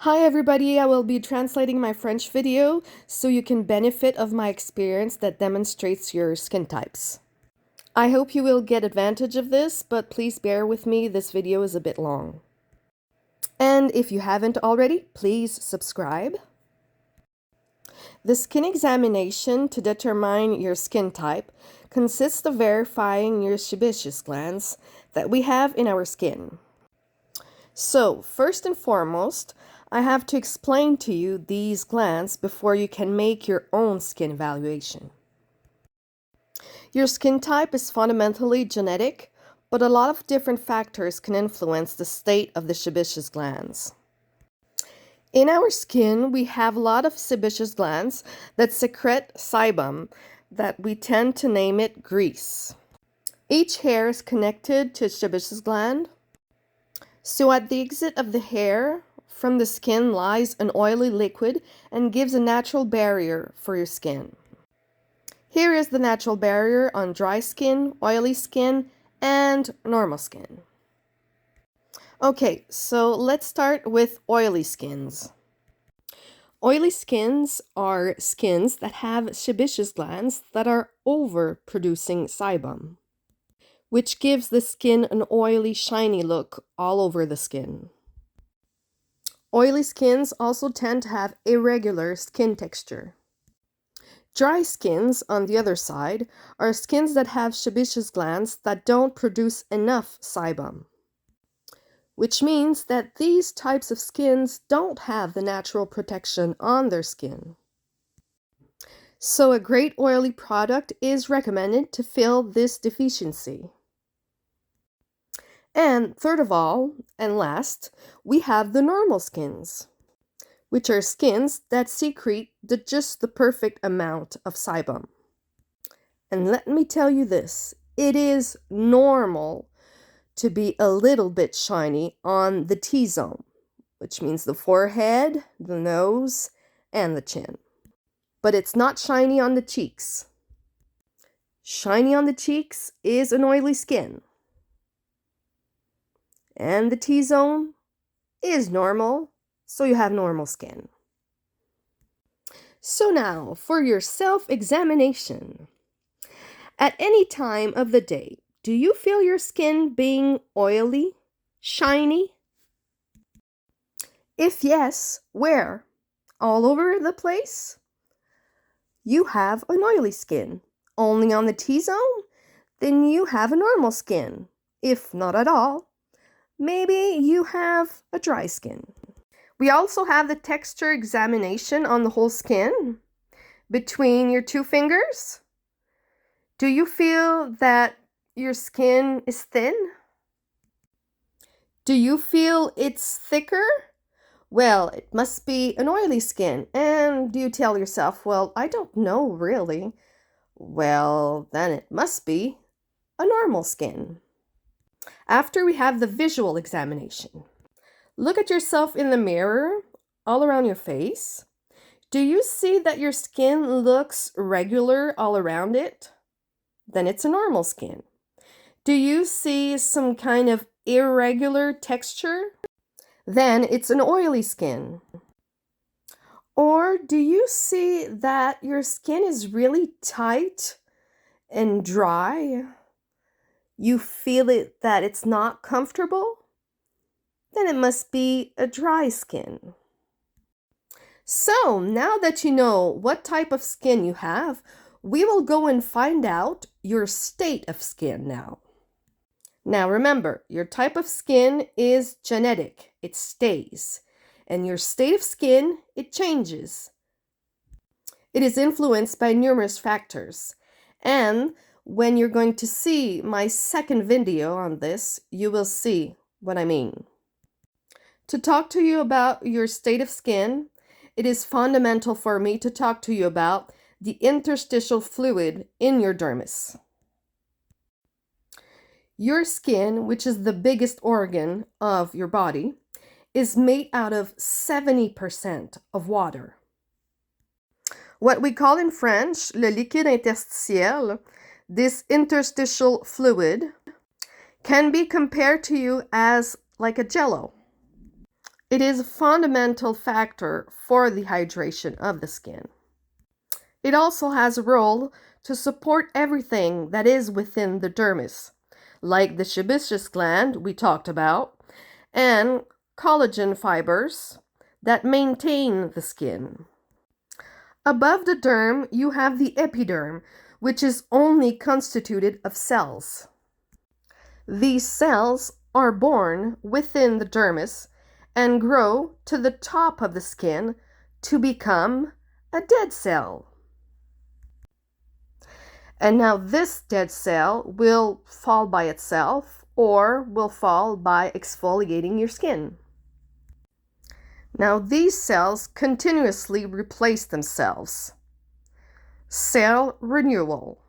Hi everybody, I will be translating my French video so you can benefit of my experience that demonstrates your skin types. I hope you will get advantage of this, but please bear with me, this video is a bit long. And if you haven't already, please subscribe. The skin examination to determine your skin type consists of verifying your sebaceous glands that we have in our skin. So, first and foremost, I have to explain to you these glands before you can make your own skin evaluation. Your skin type is fundamentally genetic, but a lot of different factors can influence the state of the sebaceous glands. In our skin, we have a lot of sebaceous glands that secrete sebum, that we tend to name it grease. Each hair is connected to a sebaceous gland. So at the exit of the hair from the skin lies an oily liquid and gives a natural barrier for your skin. Here is the natural barrier on dry skin, oily skin, and normal skin. Okay, so let's start with oily skins. Oily skins are skins that have sebaceous glands that are overproducing sebum, which gives the skin an oily, shiny look all over the skin. Oily skins also tend to have irregular skin texture. Dry skins, on the other side, are skins that have sebaceous glands that don't produce enough sebum, which means that these types of skins don't have the natural protection on their skin. So a great oily product is recommended to fill this deficiency. And third of all, and last, we have the normal skins, which are skins that secrete just the perfect amount of sebum. And let me tell you this, it is normal to be a little bit shiny on the T-zone, which means the forehead, the nose, and the chin. But it's not shiny on the cheeks. Shiny on the cheeks is an oily skin. And the T-zone is normal, so you have normal skin. So now, for your self-examination. At any time of the day, do you feel your skin being oily, shiny? If yes, where? All over the place? You have an oily skin. Only on the T-zone? Then you have a normal skin. If not at all, maybe you have a dry skin. We also have the texture examination on the whole skin. Between your two fingers, do you feel that your skin is thin? Do you feel it's thicker? Well, it must be an oily skin. And do you tell yourself, well, I don't know really. Well, then it must be a normal skin. After we have the visual examination, look at yourself in the mirror, all around your face. Do you see that your skin looks regular all around it? Then it's a normal skin. Do you see some kind of irregular texture? Then it's an oily skin. Or do you see that your skin is really tight and dry? You feel it that it's not comfortable? Then it must be a dry skin. So now that you know what type of skin you have, we will go and find out your state of skin now. Now remember, your type of skin is genetic, it stays. And your state of skin, it changes. It is influenced by numerous factors. And when you're going to see my second video on this, you will see what I mean. To talk to you about your state of skin, it is fundamental for me to talk to you about the interstitial fluid in your dermis. Your skin, which is the biggest organ of your body, is made out of 70% of water. What we call in French le liquide interstitiel, this interstitial fluid, can be compared to you as like a jello. It is a fundamental factor for the hydration of the skin. It also has a role to support everything that is within the dermis, like the sebaceous gland we talked about, and collagen fibers that maintain the skin. Above the derm, you have the epiderm, which is only constituted of cells. These cells are born within the dermis and grow to the top of the skin to become a dead cell. And now this dead cell will fall by itself or will fall by exfoliating your skin. Now these cells continuously replace themselves. Cell renewal.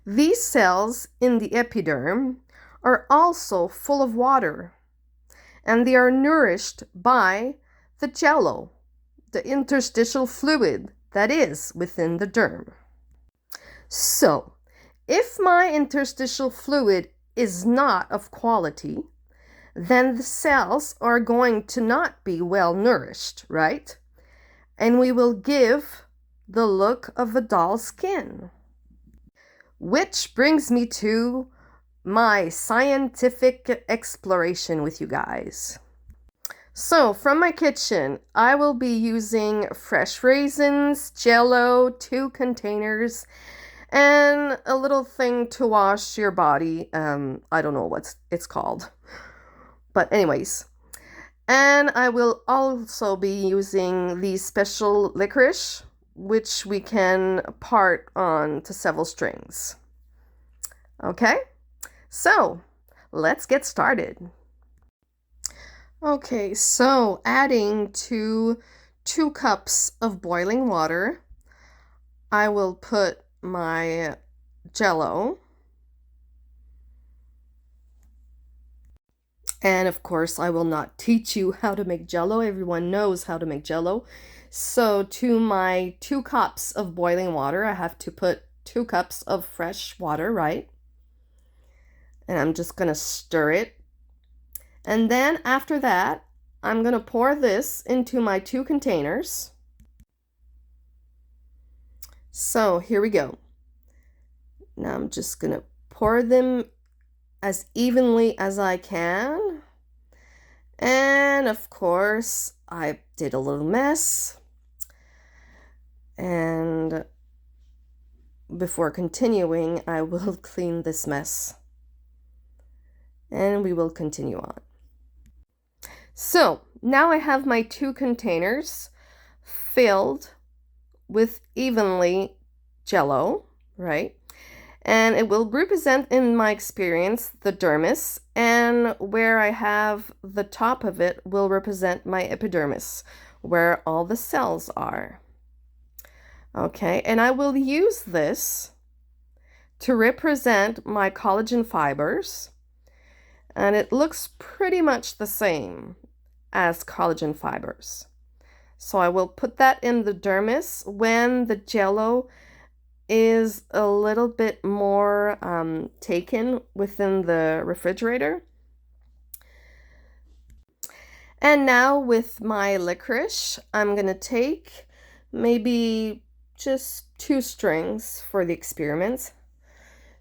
These cells in the epiderm are also full of water, and they are nourished by the jello, the interstitial fluid that is within the derm. So, if my interstitial fluid is not of quality, then the cells are going to not be well nourished, right? And we will give the look of a dull skin. Which brings me to my scientific exploration with you guys. So, from my kitchen, I will be using fresh raisins, jello, 2 containers, and a little thing to wash your body. I don't know what it's called. But anyways. And I will also be using the special licorice, which we can part on to several strings. Okay? So, let's get started. Okay, so adding to 2 cups of boiling water, I will put my jello. And of course, I will not teach you how to make jello. Everyone knows how to make jello. So to my 2 cups of boiling water, I have to put 2 cups of fresh water, right? And I'm just going to stir it. And then after that, I'm going to pour this into my 2 containers. So here we go. Now I'm just going to pour them as evenly as I can. And of course, I did a little mess. And before continuing, I will clean this mess. And we will continue on. So now I have my 2 containers filled with evenly jello, right? And it will represent, in my experience, the dermis, and where I have the top of it will represent my epidermis, where all the cells are. Okay, and I will use this to represent my collagen fibers, and it looks pretty much the same as collagen fibers. So I will put that in the dermis when the jello is a little bit more taken within the refrigerator. And now with my licorice, I'm going to take maybe just 2 strings for the experiment.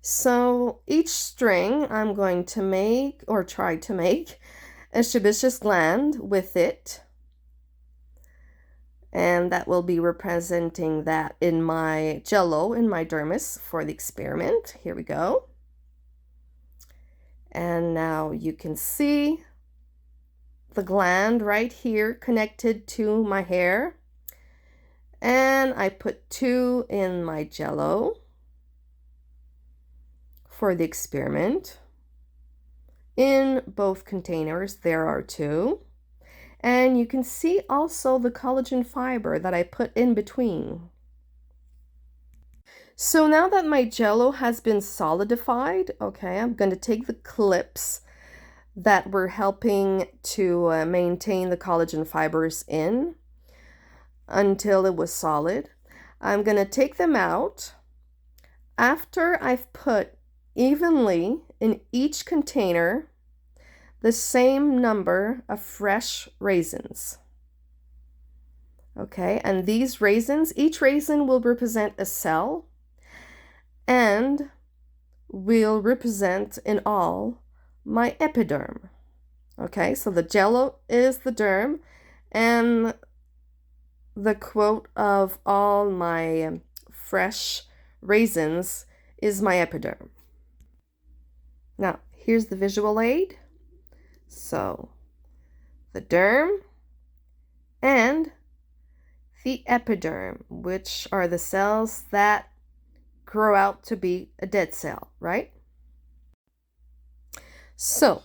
So each string I'm going to make, or try to make, a sebaceous gland with it. And that will be representing that in my jello, in my dermis for the experiment. Here we go. And now you can see the gland right here connected to my hair. And I put 2 in my jello for the experiment. In both containers, there are 2. And you can see also the collagen fiber that I put in between. So now that my jello has been solidified, okay, I'm going to take the clips that were helping to maintain the collagen fibers in until it was solid. I'm going to take them out after I've put evenly in each container the same number of fresh raisins. Okay, and these raisins, each raisin will represent a cell and will represent in all my epiderm. Okay, so the jello is the derm, and the quote of all my fresh raisins is my epiderm. Now, here's the visual aid. So, the derm and the epiderm, which are the cells that grow out to be a dead cell, right? So,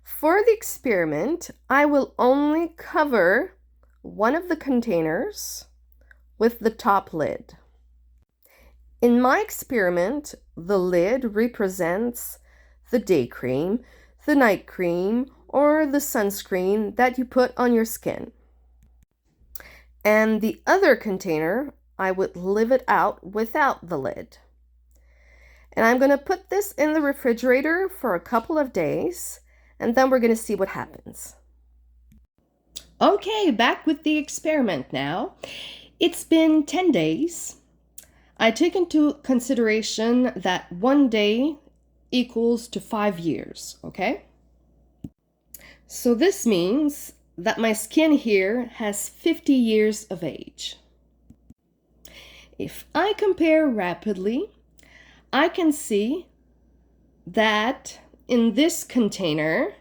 for the experiment, I will only cover one of the containers with the top lid. In my experiment, the lid represents the day cream, the night cream, or the sunscreen that you put on your skin. And the other container, I would leave it out without the lid. And I'm going to put this in the refrigerator for a couple of days, and then we're going to see what happens. Okay, back with the experiment now. It's been 10 days. I take into consideration that 1 day equals to 5 years, okay? So this means that my skin here has 50 years of age. If I compare rapidly, I can see that in this container,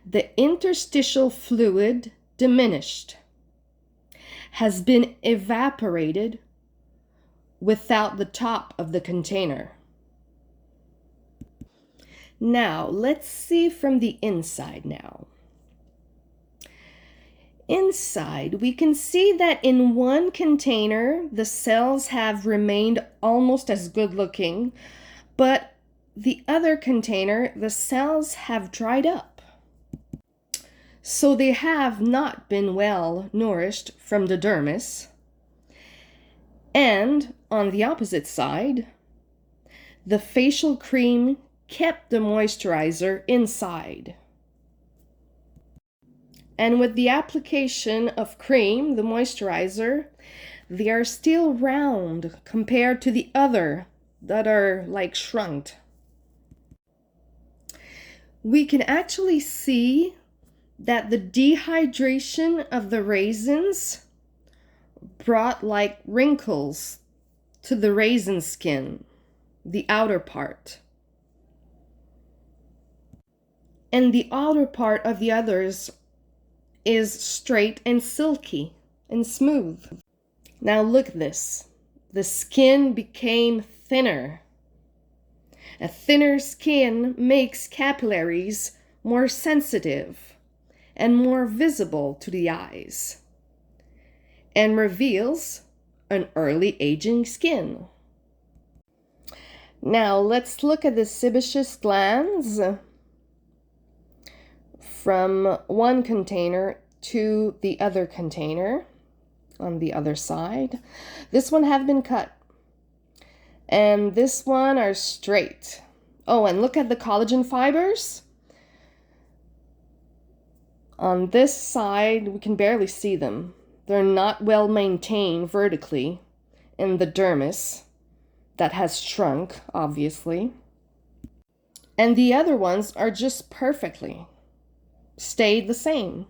the interstitial fluid diminished, has been evaporated without the top of the container. Now, let's see from the inside now. Inside, we can see that in one container, the cells have remained almost as good looking, but the other container, the cells have dried up. So they have not been well nourished from the dermis. And on the opposite side, the facial cream kept the moisturizer inside. And with the application of cream, the moisturizer, they are still round compared to the other that are like shrunk. We can actually see that the dehydration of the raisins brought like wrinkles to the raisin skin, the outer part. And the outer part of the others is straight and silky and smooth. Now look at this. The skin became thinner. A thinner skin makes capillaries more sensitive and more visible to the eyes, and reveals an early aging skin. Now let's look at the sebaceous glands from one container to the other container on the other side. This one have been cut, and this one are straight. Oh, and look at the collagen fibers. On this side, we can barely see them. They're not well maintained vertically in the dermis that has shrunk, obviously. And the other ones are just perfectly stayed the same.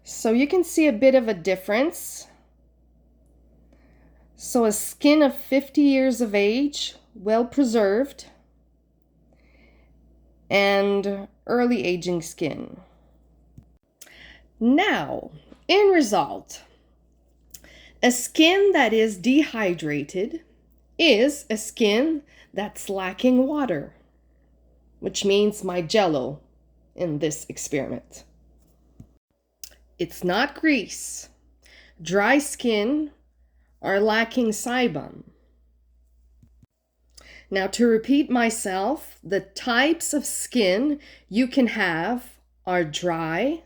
So you can see a bit of a difference. So a skin of 50 years of age, well preserved, and early aging skin. Now, in result, a skin that is dehydrated is a skin that's lacking water, which means my jello in this experiment. It's not grease. Dry skin are lacking sebum. Now, to repeat myself, the types of skin you can have are dry,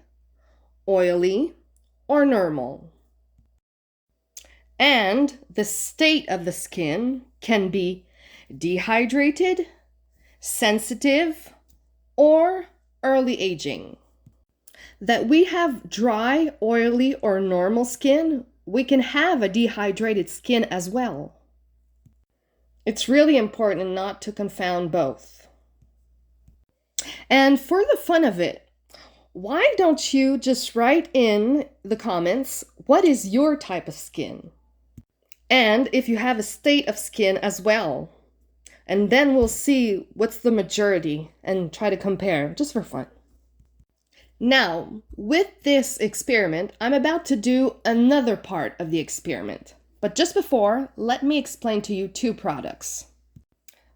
oily, or normal. And the state of the skin can be dehydrated, sensitive, or early aging. That we have dry, oily, or normal skin, we can have a dehydrated skin as well. It's really important not to confound both. And for the fun of it, why don't you just write in the comments, what is your type of skin? And if you have a state of skin as well. And then we'll see what's the majority and try to compare, just for fun. Now, with this experiment, I'm about to do another part of the experiment. But just before, let me explain to you two products.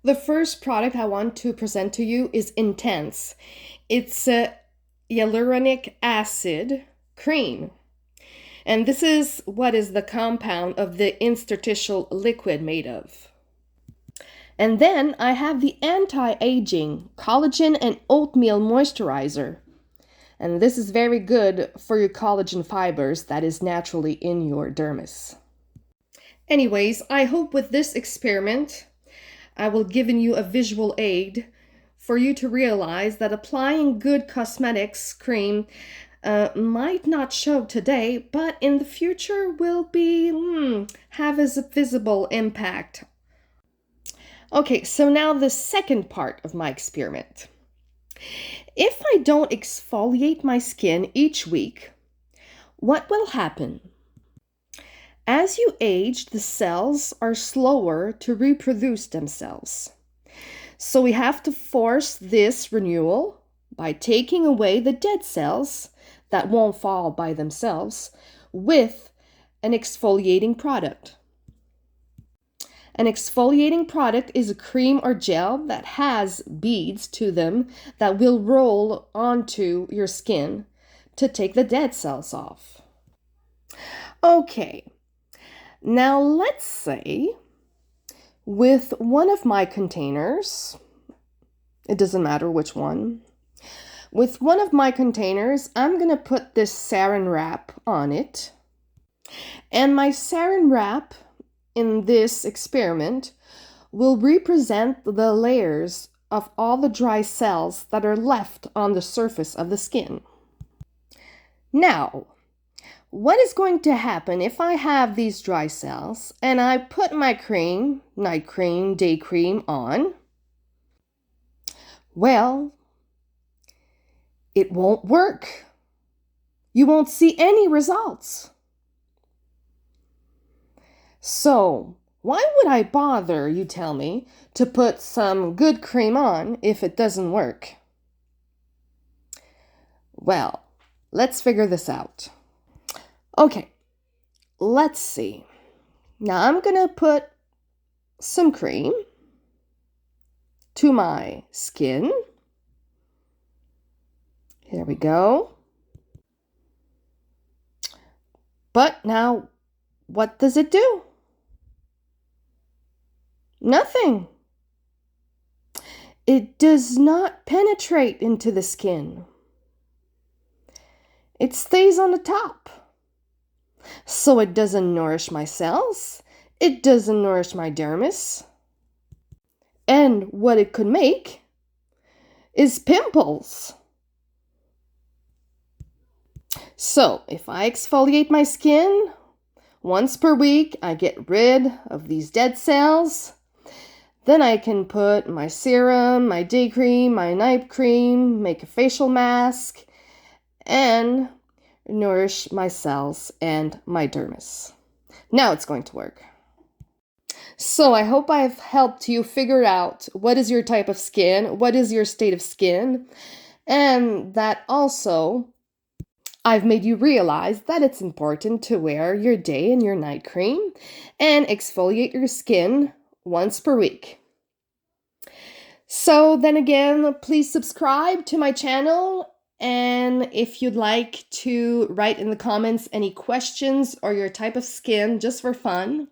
The first product I want to present to you is Intense. It's a hyaluronic acid cream. And this is what is the compound of the interstitial liquid made of. And then I have the anti-aging collagen and oatmeal moisturizer. And this is very good for your collagen fibers that is naturally in your dermis. Anyways, I hope with this experiment, I will give you a visual aid for you to realize that applying good cosmetics cream might not show today, but in the future will have a visible impact. Okay, so now the second part of my experiment. If I don't exfoliate my skin each week, what will happen? As you age, the cells are slower to reproduce themselves. So we have to force this renewal by taking away the dead cells that won't fall by themselves with an exfoliating product. An exfoliating product is a cream or gel that has beads to them that will roll onto your skin to take the dead cells off. Okay, now let's say with one of my containers, it doesn't matter which one, with one of my containers, I'm going to put this saran wrap on it. And my saran wrap in this experiment will represent the layers of all the dry cells that are left on the surface of the skin. Now, what is going to happen if I have these dry cells and I put my cream, night cream, day cream on? Well, it won't work. You won't see any results. So, why would I bother, you tell me, to put some good cream on if it doesn't work? Well, let's figure this out. Okay, let's see. Now I'm going to put some cream to my skin. Here we go. But now, what does it do? Nothing. It does not penetrate into the skin. It stays on the top. So it doesn't nourish my cells. It doesn't nourish my dermis. And what it could make is pimples. So if I exfoliate my skin once per week, I get rid of these dead cells. Then I can put my serum, my day cream, my night cream, make a facial mask, and nourish my cells and my dermis. Now it's going to work. So I hope I've helped you figure out what is your type of skin, what is your state of skin, and that also I've made you realize that it's important to wear your day and your night cream and exfoliate your skin once per week. So then again, please subscribe to my channel, and if you'd like to write in the comments any questions or your type of skin just for fun,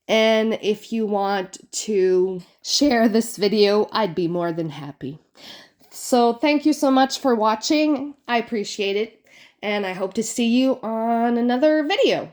and if you want to share this video, I'd be more than happy. So thank you so much for watching. I appreciate it, and I hope to see you on another video.